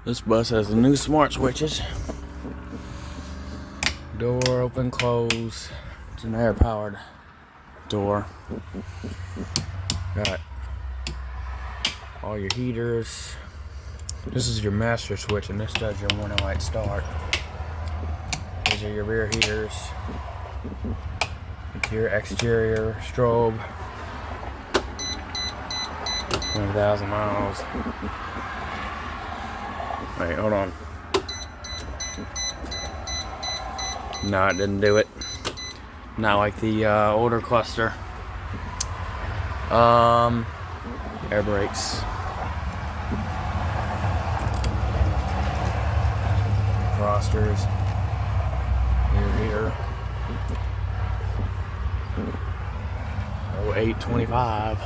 This bus has the new smart switches. Door open, close. It's an air powered door. Got all your heaters. This is your master switch, and this does your warning light start. These are your rear heaters. Your exterior strobe. 20,000 miles. Wait, hold on. No, it didn't do it. Not like the older cluster. Air brakes. Thrusters. Rear heater. 0825.